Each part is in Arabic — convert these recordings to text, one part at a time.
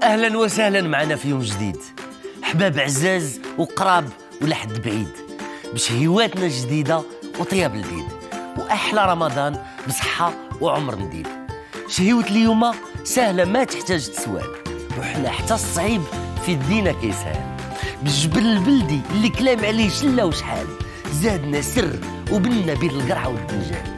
اهلا وسهلا معنا في يوم جديد، احباب عزاز وقراب ولا حد بعيد، بشهيواتنا الجديده وطياب لذيذ، واحلى رمضان بصحه وعمر مديد. شهيوة اليوم سهله ما تحتاج تسوال، وحنا حتى الصعيب في يدينا كيسهل. بالجبل البلدي اللي كلام عليه شله وشحال، زادنا سر وبنا بين القرعه والدنجال.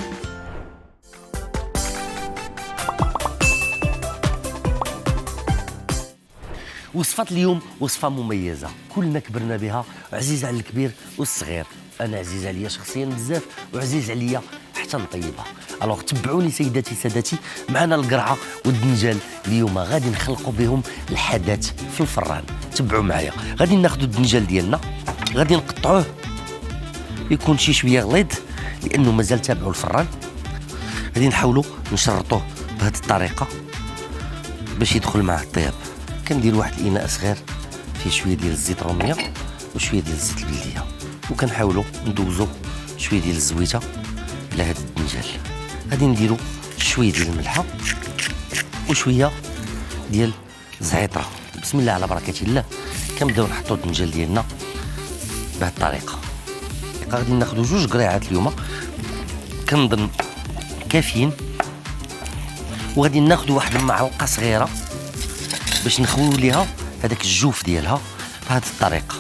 وصفة اليوم وصفة مميزة كلنا كبرنا بها، عزيزة على الكبير والصغير. أنا عزيز عليا شخصيا بزاف، وعزيز عليا حتى نطيبها. الوغ تبعوني سيداتي سادتي، معنا القرعة والدنجال. اليوم غادي نخلقوا بهم الحدث في الفران. تبعوا معايا، غادي ناخذوا الدنجال ديالنا، غادي نقطعوه يكون شي شوية غليظ لأنه مازال تابعوا الفران. غادي نحاولوا نشرطوه بهذه الطريقة باش يدخل معه الطياب. كندير واحد الاناء صغير فيه شويه ديال الزيت الروميه وشويه ديال الزيت البلديه، وكنحاولوا ندوزو شويه ديال الزويته على هذا الدنجال. غادي نديرو شويه ديال الملحه وشويه ديال الزعتره. بسم الله على بركه الله. كنبداو نحطو الدنجال ديالنا بهذه الطريقه. غادي ناخذ 2 قريعات اليوم، كنظن كافيين. وغادي ناخذ واحد المعلقه صغيره باش نخويو ليها هذاك الجوف ديالها بهذه الطريقه.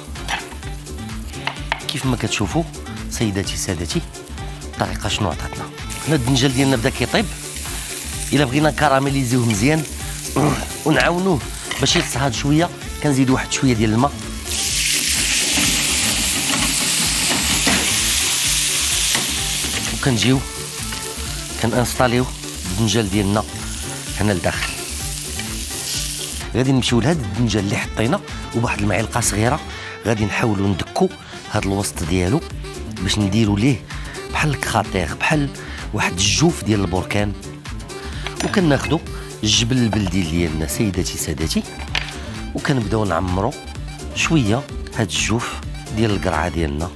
كيف ما كتشوفوا سيداتي سادتي الطريقه شنو عطاتنا. حنا الدنجال ديالنا بدا كيطيب، الا بغينا كراميليزيوه مزيان ونعاونوه باش يتصهد شويه، كنزيدوا واحد شويه ديال الماء وكنجيو كنانستاليو الدنجال ديالنا هنا لداخل. غادي نمشيو لهاد الدنجال اللي حطينا وبواحد المعلقه صغيره، غادي نحاولوا ندكو هاد الوسط ديالو باش نديرو ليه بحال الكخاطير، بحال واحد الجوف ديال البركان. وكناخدو الجبل البلدي ديالنا سيداتي سادتي، وكنبداو نعمرو شويه هاد الجوف ديال القرعه ديالنا.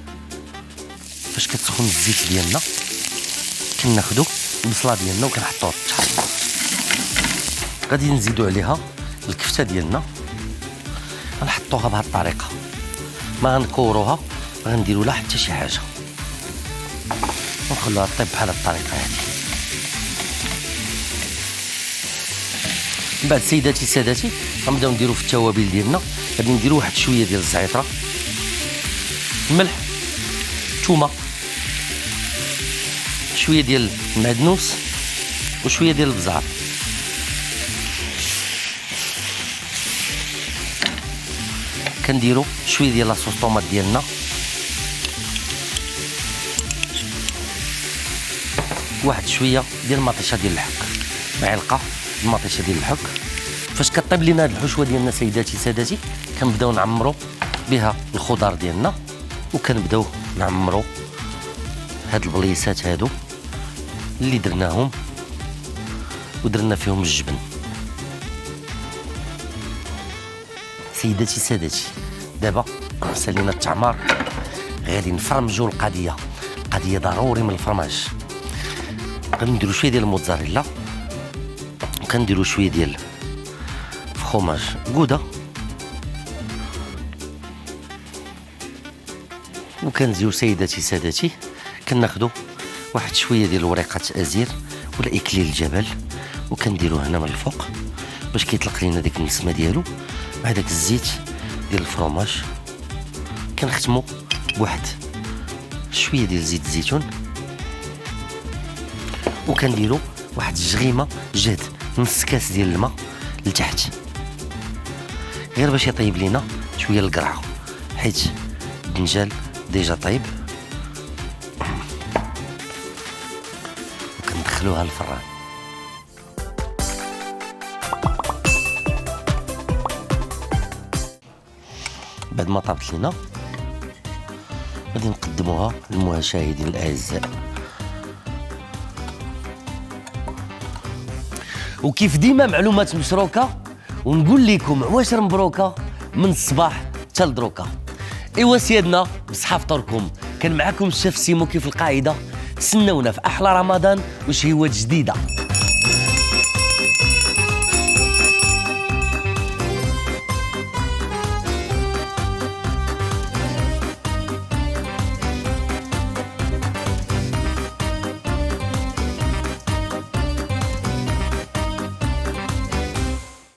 فاش كتسخن الزيت ديالنا كناخدو البصله ديالنا وكنحطوها تحت. غادي نزيدو عليها الكفته ديالنا، غنحطوها بهذه الطريقه، ما غنكوروها، ما غنديروا لها حتى شي حاجه، ونخلوها طيب بحال هذه الطريقه هذه. من بعد سيداتي سادتي غنبداو نديرو في التوابل ديالنا. غادي نديرو واحد شويه ديال الزعتره، الملح، الثومه، شويه ديال المعدنوس وشويه ديال البزار. كنديرو شويه ديال لاصوص طوماط ديالنا، واحد شويه ديال المطيشه ديال الحك، معلقه المطيشه ديال الحك. فاش كطيب لينا هاد الحشوه ديالنا سيداتي سادتي كنبداو نعمرو بها الخضار ديالنا، وكنبداو نعمرو هاد البليصات هادو اللي درناهم ودرنا فيهم الجبن. سيداتي سادتي دابا سالينا التعمار، غادي نفرمجوا القضيه ضروري من الفرماج. غنديروا شويه ديال الموتزاريلا، وكنديروا شويه ديال فخوماج غودا، وكنزيو سيداتي سادتي كناخذوا واحد شويه ديال ورقه ازير ولا اكليل الجبل، وكنديروه هنا من الفوق باش كيطلق لينا ديك النسمه ديالو مع داك الزيت ديال الفرماج. كنختمو بواحد شويه ديال زيت الزيتون، وكنديرو واحد الجغيمه جهد نص كاس ديال الماء لتحت، غير باش يطيب لينا شويه القرعه، حيت الدنجال ديجا طيب. وكندخلوها للفران. بعد ما طابت لينا غادي نقدموها للمشاهدين الاعزاء. وكيف ديما معلومات مشروكه، ونقول لكم عواشر مبروكه من الصباح حتى لدروكا. ايوا سيادنا بصحه فطوركم، كان معكم الشيف سيمو كيف القاعده. تسنونا في احلى رمضان وشهيوات جديده.